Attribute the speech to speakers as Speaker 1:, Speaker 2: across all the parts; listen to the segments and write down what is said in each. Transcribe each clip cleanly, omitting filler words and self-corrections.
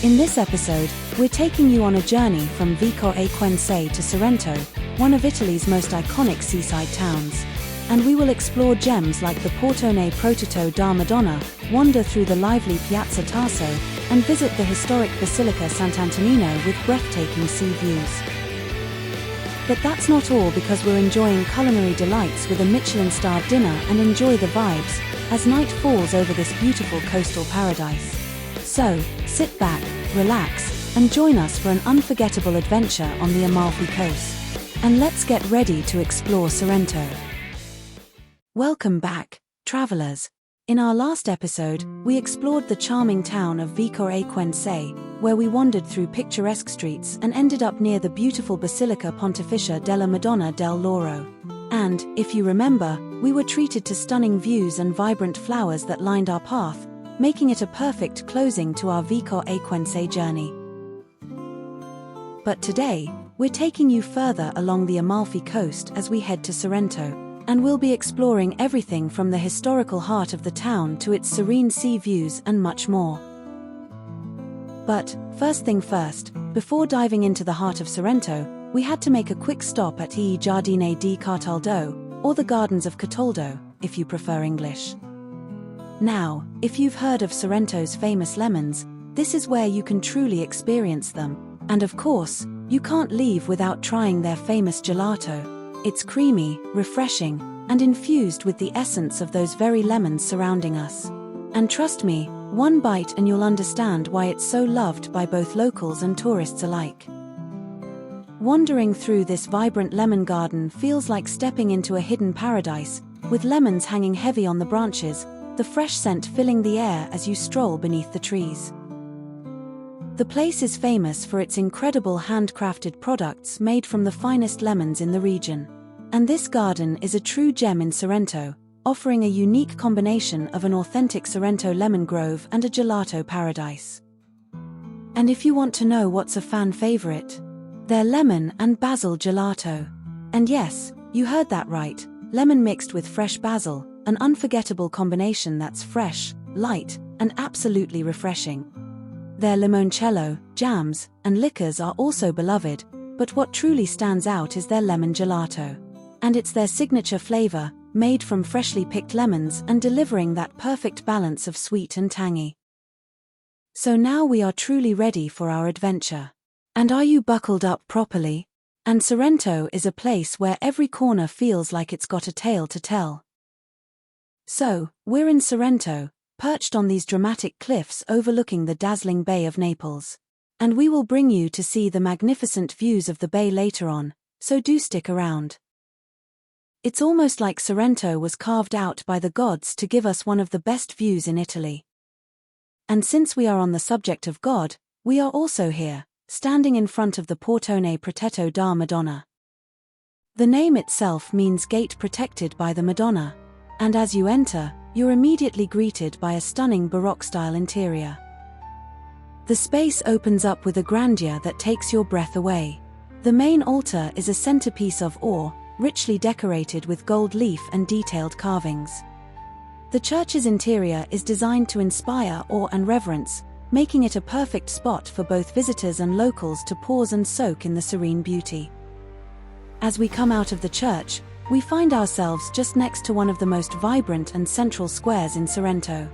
Speaker 1: In this episode, we're taking you on a journey from Vico Equense to Sorrento, one of Italy's most iconic seaside towns. And we will explore gems like the Portone Protetto da Madonna, wander through the lively Piazza Tasso, and visit the historic Basilica Sant Antonino with breathtaking sea views. But that's not all, because we're enjoying culinary delights with a Michelin-starred dinner and enjoy the vibes as night falls over this beautiful coastal paradise. So, sit back, relax, and join us for an unforgettable adventure on the Amalfi coast. And let's get ready to explore Sorrento. Welcome back, travelers. In our last episode, we explored the charming town of Vico Equense, where we wandered through picturesque streets and ended up near the beautiful Basilica Pontificia della Madonna del Lauro. And, if you remember, we were treated to stunning views and vibrant flowers that lined our path, making it a perfect closing to our Vico Equense journey. But today, we're taking you further along the Amalfi coast as we head to Sorrento, and we'll be exploring everything from the historical heart of the town to its serene sea views and much more. But, first thing first, before diving into the heart of Sorrento, we had to make a quick stop at I Giardini di Cataldo, or the Gardens of Cataldo, if you prefer English. Now, if you've heard of Sorrento's famous lemons, this is where you can truly experience them. And of course, you can't leave without trying their famous gelato. It's creamy, refreshing, and infused with the essence of those very lemons surrounding us. And trust me, one bite and you'll understand why it's so loved by both locals and tourists alike. Wandering through this vibrant lemon garden feels like stepping into a hidden paradise, with lemons hanging heavy on the branches, the fresh scent filling the air as you stroll beneath the trees. The place is famous for its incredible handcrafted products made from the finest lemons in the region. And this garden is a true gem in Sorrento, offering a unique combination of an authentic Sorrento lemon grove and a gelato paradise. And if you want to know what's a fan favorite, their lemon and basil gelato. And yes, you heard that right, lemon mixed with fresh basil, an unforgettable combination that's fresh, light, and absolutely refreshing. Their limoncello, jams, and liquors are also beloved, but what truly stands out is their lemon gelato. And it's their signature flavor, made from freshly picked lemons and delivering that perfect balance of sweet and tangy. So now we are truly ready for our adventure. And are you buckled up properly? And Sorrento is a place where every corner feels like it's got a tale to tell. So, we're in Sorrento, perched on these dramatic cliffs overlooking the dazzling Bay of Naples. And we will bring you to see the magnificent views of the bay later on, so do stick around. It's almost like Sorrento was carved out by the gods to give us one of the best views in Italy. And since we are on the subject of God, we are also here, standing in front of the Portone Protetto da Madonna. The name itself means gate protected by the Madonna. And as you enter, you're immediately greeted by a stunning Baroque-style interior. The space opens up with a grandeur that takes your breath away. The main altar is a centerpiece of ore, richly decorated with gold leaf and detailed carvings. The church's interior is designed to inspire awe and reverence, making it a perfect spot for both visitors and locals to pause and soak in the serene beauty. As we come out of the church, we find ourselves just next to one of the most vibrant and central squares in Sorrento.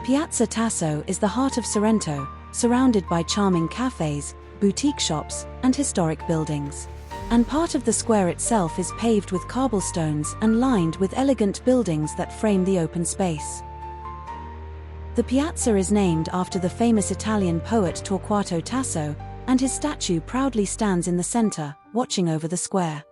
Speaker 1: Piazza Tasso is the heart of Sorrento, surrounded by charming cafes, boutique shops, and historic buildings. And part of the square itself is paved with cobblestones and lined with elegant buildings that frame the open space. The piazza is named after the famous Italian poet Torquato Tasso, and his statue proudly stands in the center, watching over the square.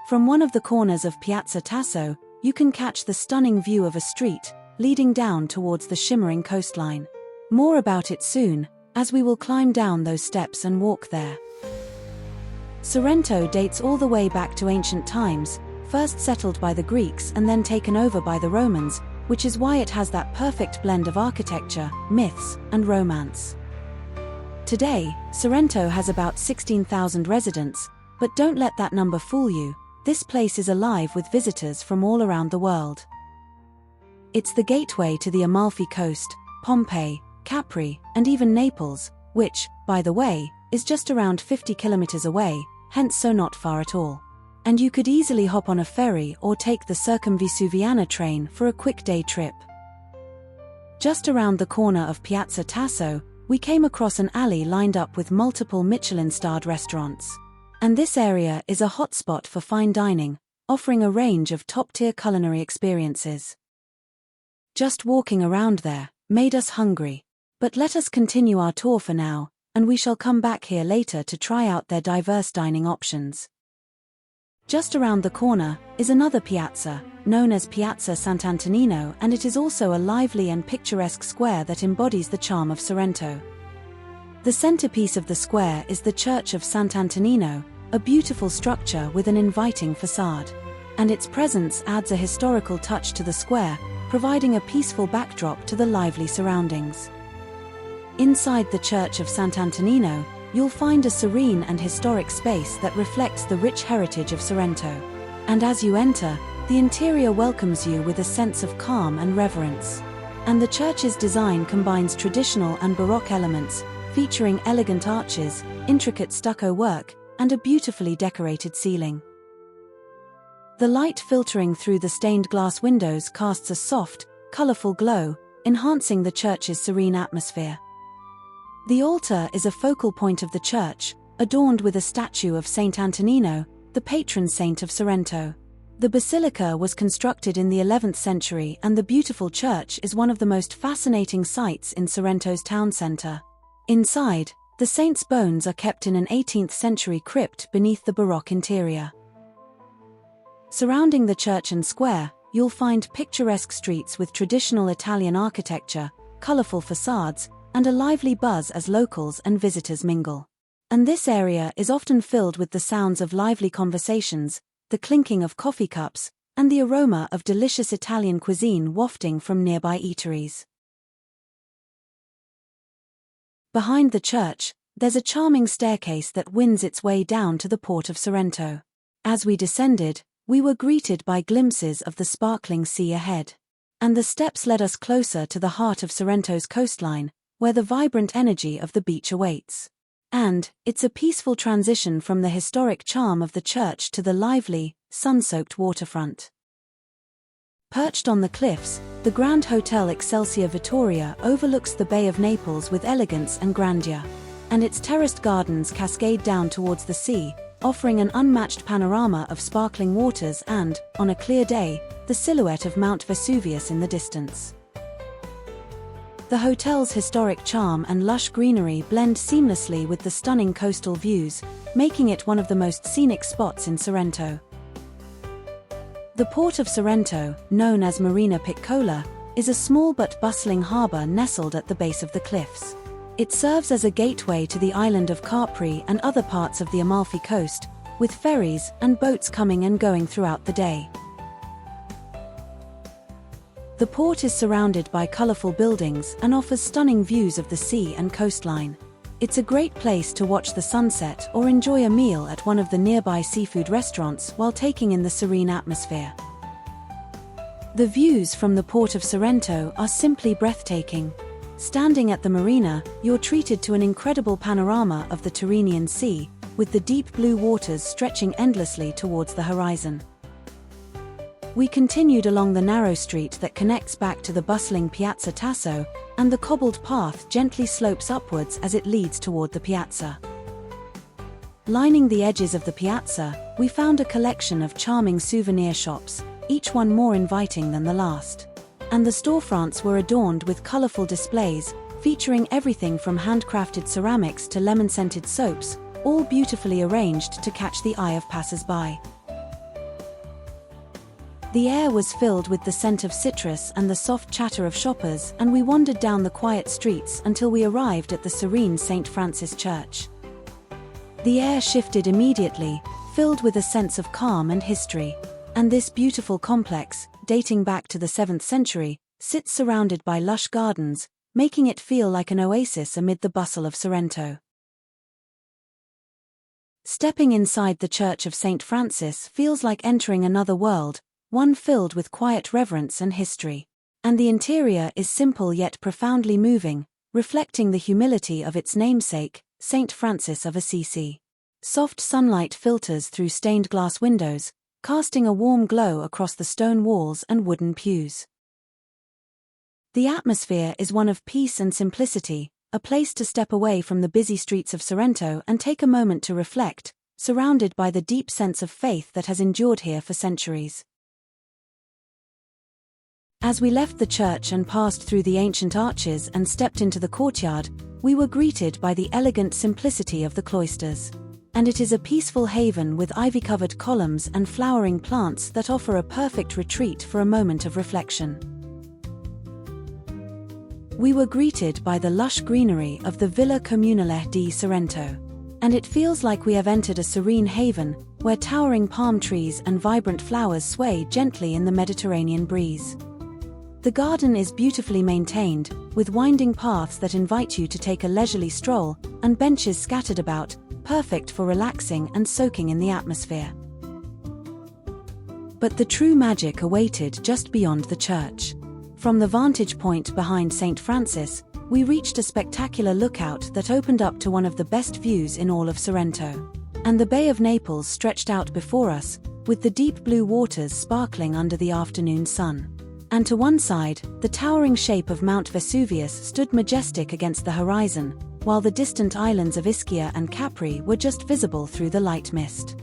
Speaker 1: From one of the corners of Piazza Tasso, you can catch the stunning view of a street, leading down towards the shimmering coastline. More about it soon, as we will climb down those steps and walk there. Sorrento dates all the way back to ancient times, first settled by the Greeks and then taken over by the Romans, which is why it has that perfect blend of architecture, myths, and romance. Today, Sorrento has about 16,000 residents, but don't let that number fool you. This place is alive with visitors from all around the world. It's the gateway to the Amalfi coast, Pompeii, Capri, and even Naples, which, by the way, is just around 50 kilometers away, hence so not far at all. And you could easily hop on a ferry or take the Circumvesuviana train for a quick day trip. Just around the corner of Piazza Tasso, we came across an alley lined up with multiple Michelin-starred restaurants. And this area is a hotspot for fine dining, offering a range of top-tier culinary experiences. Just walking around there made us hungry. But let us continue our tour for now, and we shall come back here later to try out their diverse dining options. Just around the corner is another piazza, known as Piazza Sant'Antonino, and it is also a lively and picturesque square that embodies the charm of Sorrento. The centerpiece of the square is the Church of Sant'Antonino, a beautiful structure with an inviting facade. And its presence adds a historical touch to the square, providing a peaceful backdrop to the lively surroundings. Inside the Church of Sant'Antonino, you'll find a serene and historic space that reflects the rich heritage of Sorrento. And as you enter, the interior welcomes you with a sense of calm and reverence. And the church's design combines traditional and Baroque elements, featuring elegant arches, intricate stucco work, and a beautifully decorated ceiling. The light filtering through the stained glass windows casts a soft, colorful glow, enhancing the church's serene atmosphere. The altar is a focal point of the church, adorned with a statue of Saint Antonino, the patron saint of Sorrento. The basilica was constructed in the 11th century, and the beautiful church is one of the most fascinating sights in Sorrento's town center. Inside, the saint's bones are kept in an 18th century crypt beneath the Baroque interior. Surrounding the church and square, you'll find picturesque streets with traditional Italian architecture, colorful facades, and a lively buzz as locals and visitors mingle. And this area is often filled with the sounds of lively conversations, the clinking of coffee cups, and the aroma of delicious Italian cuisine wafting from nearby eateries. Behind the church, there's a charming staircase that winds its way down to the port of Sorrento. As we descended, we were greeted by glimpses of the sparkling sea ahead. And the steps led us closer to the heart of Sorrento's coastline, where the vibrant energy of the beach awaits. And it's a peaceful transition from the historic charm of the church to the lively, sun-soaked waterfront. Perched on the cliffs, the Grand Hotel Excelsior Vittoria overlooks the Bay of Naples with elegance and grandeur. And its terraced gardens cascade down towards the sea, offering an unmatched panorama of sparkling waters and, on a clear day, the silhouette of Mount Vesuvius in the distance. The hotel's historic charm and lush greenery blend seamlessly with the stunning coastal views, making it one of the most scenic spots in Sorrento. The port of Sorrento, known as Marina Piccola, is a small but bustling harbour nestled at the base of the cliffs. It serves as a gateway to the island of Capri and other parts of the Amalfi coast, with ferries and boats coming and going throughout the day. The port is surrounded by colorful buildings and offers stunning views of the sea and coastline. It's a great place to watch the sunset or enjoy a meal at one of the nearby seafood restaurants while taking in the serene atmosphere. The views from the port of Sorrento are simply breathtaking. Standing at the marina, you're treated to an incredible panorama of the Tyrrhenian Sea, with the deep blue waters stretching endlessly towards the horizon. We continued along the narrow street that connects back to the bustling Piazza Tasso, and the cobbled path gently slopes upwards as it leads toward the piazza. Lining the edges of the piazza, we found a collection of charming souvenir shops, each one more inviting than the last. And the storefronts were adorned with colorful displays, featuring everything from handcrafted ceramics to lemon-scented soaps, all beautifully arranged to catch the eye of passers-by. The air was filled with the scent of citrus and the soft chatter of shoppers, and we wandered down the quiet streets until we arrived at the serene St. Francis Church. The air shifted immediately, filled with a sense of calm and history. And this beautiful complex, dating back to the 7th century, sits surrounded by lush gardens, making it feel like an oasis amid the bustle of Sorrento. Stepping inside the Church of St. Francis feels like entering another world, one filled with quiet reverence and history. And the interior is simple yet profoundly moving, reflecting the humility of its namesake, Saint Francis of Assisi. Soft sunlight filters through stained glass windows, casting a warm glow across the stone walls and wooden pews. The atmosphere is one of peace and simplicity, a place to step away from the busy streets of Sorrento and take a moment to reflect, surrounded by the deep sense of faith that has endured here for centuries. As we left the church and passed through the ancient arches and stepped into the courtyard, we were greeted by the elegant simplicity of the cloisters. And it is a peaceful haven with ivy-covered columns and flowering plants that offer a perfect retreat for a moment of reflection. We were greeted by the lush greenery of the Villa Communale di Sorrento. And it feels like we have entered a serene haven, where towering palm trees and vibrant flowers sway gently in the Mediterranean breeze. The garden is beautifully maintained, with winding paths that invite you to take a leisurely stroll, and benches scattered about, perfect for relaxing and soaking in the atmosphere. But the true magic awaited just beyond the church. From the vantage point behind St. Francis, we reached a spectacular lookout that opened up to one of the best views in all of Sorrento. And the Bay of Naples stretched out before us, with the deep blue waters sparkling under the afternoon sun. And to one side, the towering shape of Mount Vesuvius stood majestic against the horizon, while the distant islands of Ischia and Capri were just visible through the light mist.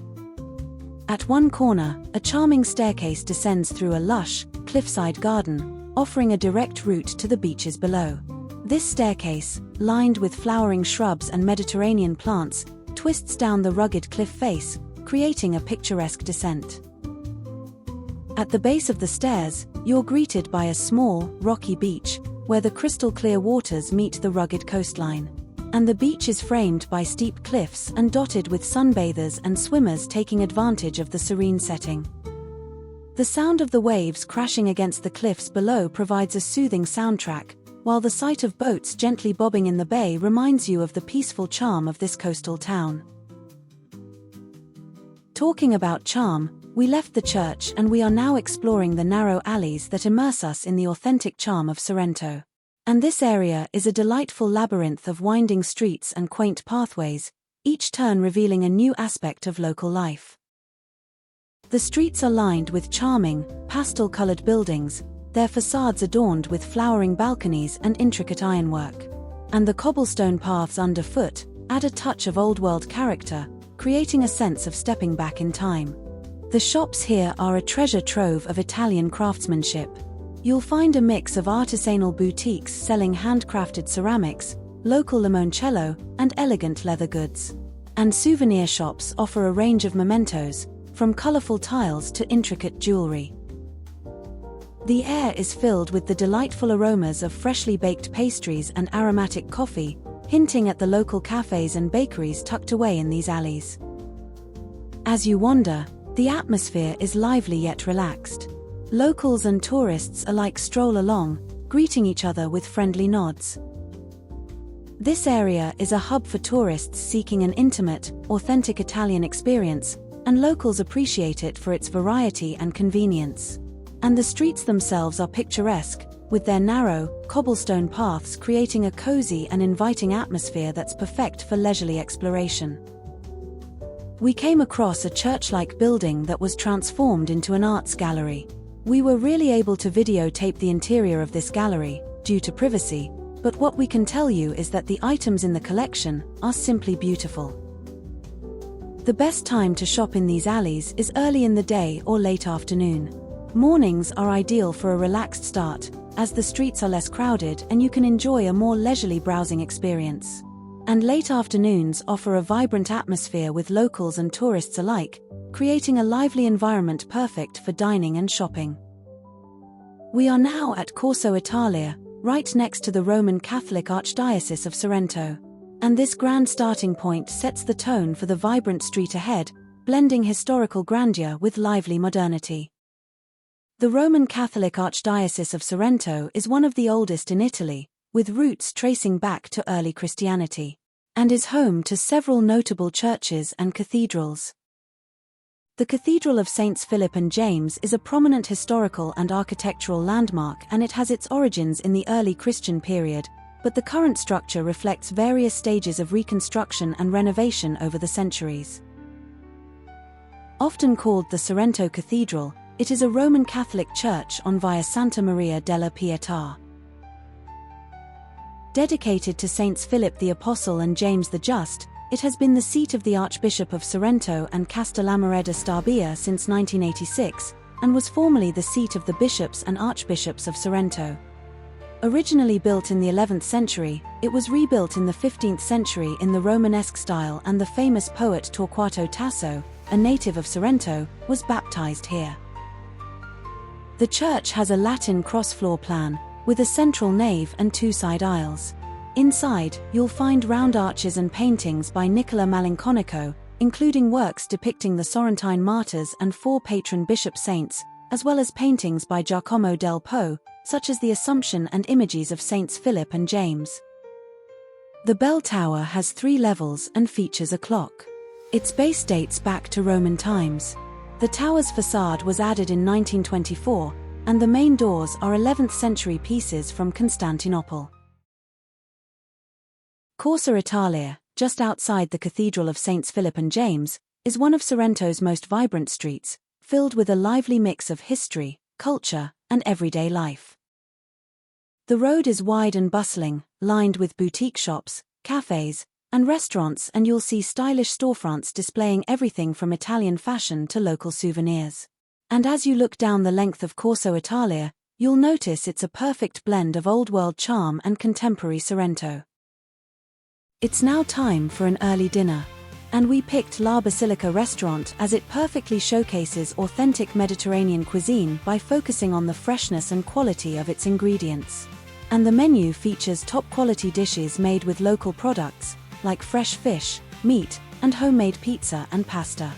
Speaker 1: At one corner, a charming staircase descends through a lush, cliffside garden, offering a direct route to the beaches below. This staircase, lined with flowering shrubs and Mediterranean plants, twists down the rugged cliff face, creating a picturesque descent. At the base of the stairs, you're greeted by a small, rocky beach, where the crystal-clear waters meet the rugged coastline. And the beach is framed by steep cliffs and dotted with sunbathers and swimmers taking advantage of the serene setting. The sound of the waves crashing against the cliffs below provides a soothing soundtrack, while the sight of boats gently bobbing in the bay reminds you of the peaceful charm of this coastal town. Talking about charm, we left the church and we are now exploring the narrow alleys that immerse us in the authentic charm of Sorrento. And this area is a delightful labyrinth of winding streets and quaint pathways, each turn revealing a new aspect of local life. The streets are lined with charming, pastel-colored buildings, their facades adorned with flowering balconies and intricate ironwork. And the cobblestone paths underfoot add a touch of old-world character, creating a sense of stepping back in time. The shops here are a treasure trove of Italian craftsmanship. You'll find a mix of artisanal boutiques selling handcrafted ceramics, local limoncello, and elegant leather goods. And souvenir shops offer a range of mementos, from colorful tiles to intricate jewelry. The air is filled with the delightful aromas of freshly baked pastries and aromatic coffee, hinting at the local cafes and bakeries tucked away in these alleys. As you wander, the atmosphere is lively yet relaxed. Locals and tourists alike stroll along, greeting each other with friendly nods. This area is a hub for tourists seeking an intimate, authentic Italian experience, and locals appreciate it for its variety and convenience. And the streets themselves are picturesque, with their narrow, cobblestone paths creating a cozy and inviting atmosphere that's perfect for leisurely exploration. We came across a church-like building that was transformed into an arts gallery. We were really able to videotape the interior of this gallery, due to privacy, but what we can tell you is that the items in the collection are simply beautiful. The best time to shop in these alleys is early in the day or late afternoon. Mornings are ideal for a relaxed start, as the streets are less crowded and you can enjoy a more leisurely browsing experience. And late afternoons offer a vibrant atmosphere with locals and tourists alike, creating a lively environment perfect for dining and shopping. We are now at Corso Italia, right next to the Roman Catholic Archdiocese of Sorrento. And this grand starting point sets the tone for the vibrant street ahead, blending historical grandeur with lively modernity. The Roman Catholic Archdiocese of Sorrento is one of the oldest in Italy, with roots tracing back to early Christianity, and is home to several notable churches and cathedrals. The Cathedral of Saints Philip and James is a prominent historical and architectural landmark, and it has its origins in the early Christian period, but the current structure reflects various stages of reconstruction and renovation over the centuries. Often called the Sorrento Cathedral, it is a Roman Catholic church on Via Santa Maria della Pietà. Dedicated to Saints Philip the Apostle and James the Just, it has been the seat of the Archbishop of Sorrento and Castellammare de Stabia since 1986, and was formerly the seat of the bishops and archbishops of Sorrento. Originally built in the 11th century, it was rebuilt in the 15th century in the Romanesque style, and the famous poet Torquato Tasso, a native of Sorrento, was baptized here. The church has a Latin cross-floor plan, with a central nave and two side aisles. Inside, you'll find round arches and paintings by Nicola Malinconico, including works depicting the Sorrentine martyrs and 4 patron bishop saints, as well as paintings by Giacomo del Po, such as the Assumption and images of Saints Philip and James. The bell tower has 3 levels and features a clock. Its base dates back to Roman times. The tower's facade was added in 1924, and the main doors are 11th century pieces from Constantinople. Corso Italia, just outside the Cathedral of Saints Philip and James, is one of Sorrento's most vibrant streets, filled with a lively mix of history, culture, and everyday life. The road is wide and bustling, lined with boutique shops, cafes, and restaurants, and you'll see stylish storefronts displaying everything from Italian fashion to local souvenirs. And as you look down the length of Corso Italia, you'll notice it's a perfect blend of old-world charm and contemporary Sorrento. It's now time for an early dinner, and we picked La Basilica restaurant as it perfectly showcases authentic Mediterranean cuisine by focusing on the freshness and quality of its ingredients. And the menu features top-quality dishes made with local products, like fresh fish, meat, and homemade pizza and pasta.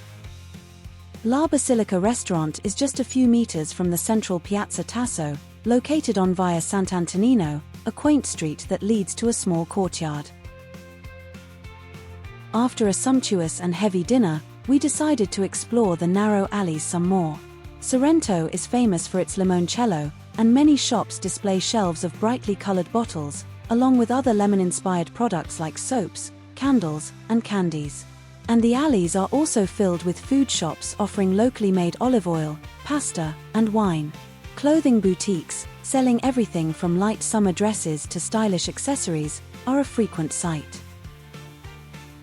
Speaker 1: La Basilica restaurant is just a few meters from the central Piazza Tasso, located on Via Sant'Antonino, a quaint street that leads to a small courtyard. After a sumptuous and heavy dinner, we decided to explore the narrow alleys some more. Sorrento is famous for its limoncello, and many shops display shelves of brightly colored bottles, along with other lemon-inspired products like soaps, candles, and candies. And the alleys are also filled with food shops offering locally made olive oil, pasta, and wine. Clothing boutiques, selling everything from light summer dresses to stylish accessories, are a frequent sight.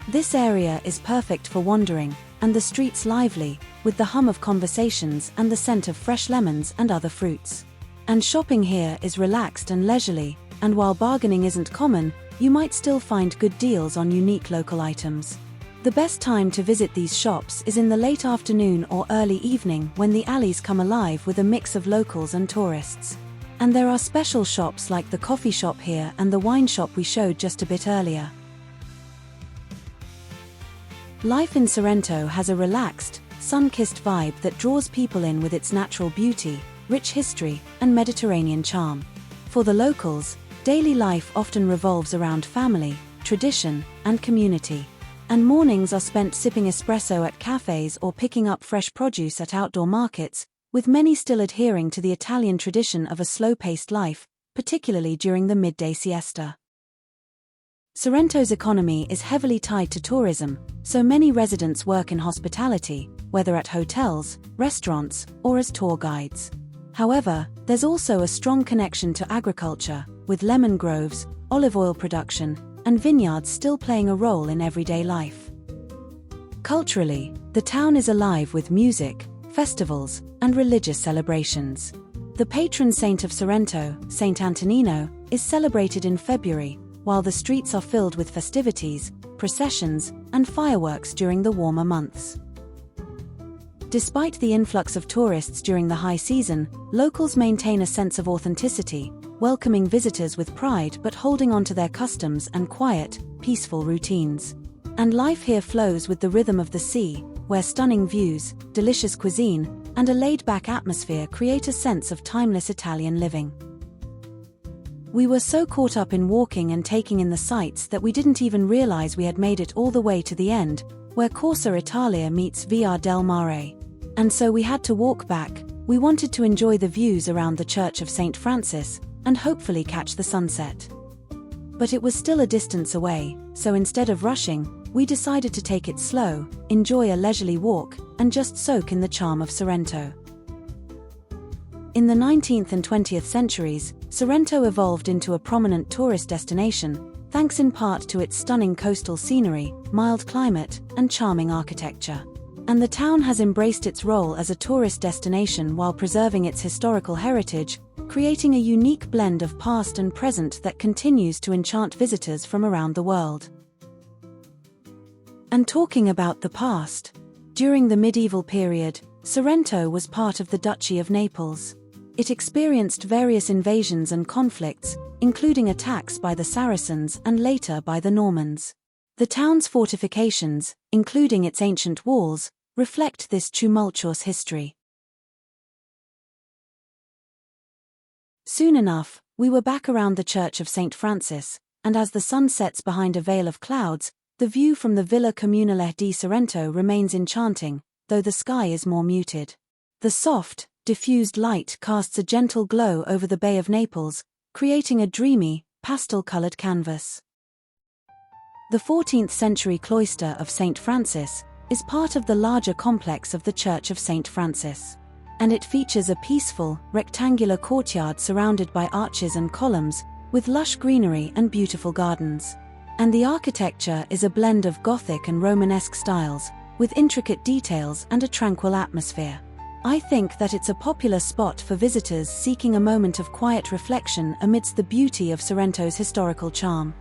Speaker 1: This area is perfect for wandering, and the streets lively, with the hum of conversations and the scent of fresh lemons and other fruits. And shopping here is relaxed and leisurely, and while bargaining isn't common, you might still find good deals on unique local items. The best time to visit these shops is in the late afternoon or early evening, when the alleys come alive with a mix of locals and tourists. And there are special shops like the coffee shop here and the wine shop we showed just a bit earlier. Life in Sorrento has a relaxed, sun-kissed vibe that draws people in with its natural beauty, rich history, and Mediterranean charm. For the locals, daily life often revolves around family, tradition, and community. And mornings are spent sipping espresso at cafes or picking up fresh produce at outdoor markets, with many still adhering to the Italian tradition of a slow-paced life, particularly during the midday siesta. Sorrento's economy is heavily tied to tourism, so many residents work in hospitality, whether at hotels, restaurants, or as tour guides. However, there's also a strong connection to agriculture, with lemon groves, olive oil production, and vineyards still playing a role in everyday life. Culturally, the town is alive with music, festivals, and religious celebrations. The patron saint of Sorrento, Saint Antonino, is celebrated in February, while the streets are filled with festivities, processions, and fireworks during the warmer months. Despite the influx of tourists during the high season, locals maintain a sense of authenticity, welcoming visitors with pride but holding on to their customs and quiet, peaceful routines. And life here flows with the rhythm of the sea, where stunning views, delicious cuisine, and a laid-back atmosphere create a sense of timeless Italian living. We were so caught up in walking and taking in the sights that we didn't even realize we had made it all the way to the end, where Corso Italia meets Via del Mare. And so we had to walk back. We wanted to enjoy the views around the Church of St. Francis, and hopefully catch the sunset. But it was still a distance away, so instead of rushing, we decided to take it slow, enjoy a leisurely walk, and just soak in the charm of Sorrento. In the 19th and 20th centuries, Sorrento evolved into a prominent tourist destination, thanks in part to its stunning coastal scenery, mild climate, and charming architecture. And the town has embraced its role as a tourist destination while preserving its historical heritage, creating a unique blend of past and present that continues to enchant visitors from around the world. And talking about the past, during the medieval period, Sorrento was part of the Duchy of Naples. It experienced various invasions and conflicts, including attacks by the Saracens and later by the Normans. The town's fortifications, including its ancient walls, reflect this tumultuous history. Soon enough, we were back around the Church of St. Francis, and as the sun sets behind a veil of clouds, the view from the Villa Communale di Sorrento remains enchanting, though the sky is more muted. The soft, diffused light casts a gentle glow over the Bay of Naples, creating a dreamy, pastel-colored canvas. The 14th-century cloister of St. Francis is part of the larger complex of the Church of St. Francis, and it features a peaceful, rectangular courtyard surrounded by arches and columns, with lush greenery and beautiful gardens. And the architecture is a blend of Gothic and Romanesque styles, with intricate details and a tranquil atmosphere. I think that it's a popular spot for visitors seeking a moment of quiet reflection amidst the beauty of Sorrento's historical charm.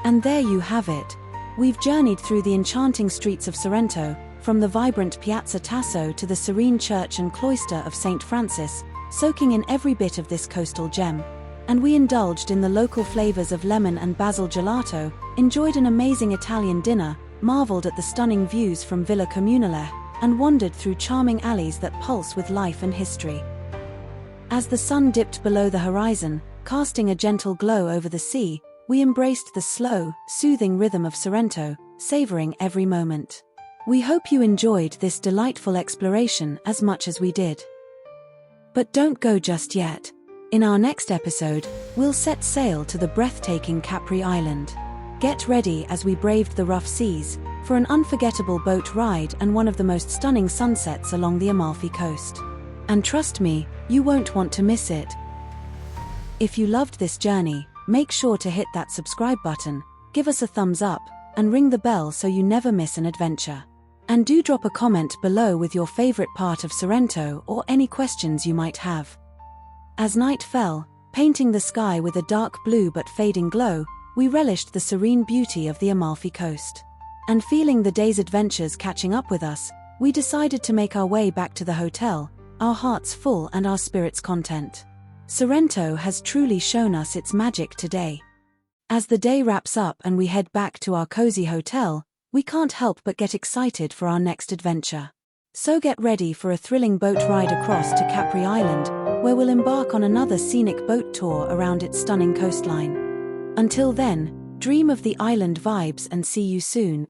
Speaker 1: And there you have it. We've journeyed through the enchanting streets of Sorrento, from the vibrant Piazza Tasso to the serene church and cloister of St. Francis, soaking in every bit of this coastal gem. And we indulged in the local flavors of lemon and basil gelato, enjoyed an amazing Italian dinner, marveled at the stunning views from Villa Communale, and wandered through charming alleys that pulse with life and history. As the sun dipped below the horizon, casting a gentle glow over the sea, we embraced the slow, soothing rhythm of Sorrento, savoring every moment. We hope you enjoyed this delightful exploration as much as we did. But don't go just yet. In our next episode, we'll set sail to the breathtaking Capri Island. Get ready as we braved the rough seas, for an unforgettable boat ride and one of the most stunning sunsets along the Amalfi coast. And trust me, you won't want to miss it. If you loved this journey, make sure to hit that subscribe button, give us a thumbs up, and ring the bell so you never miss an adventure. And do drop a comment below with your favorite part of Sorrento or any questions you might have. As night fell, painting the sky with a dark blue but fading glow, we relished the serene beauty of the Amalfi coast. And feeling the day's adventures catching up with us, we decided to make our way back to the hotel, our hearts full and our spirits content. Sorrento has truly shown us its magic today. As the day wraps up and we head back to our cozy hotel, we can't help but get excited for our next adventure. So get ready for a thrilling boat ride across to Capri Island, where we'll embark on another scenic boat tour around its stunning coastline. Until then, dream of the island vibes and see you soon.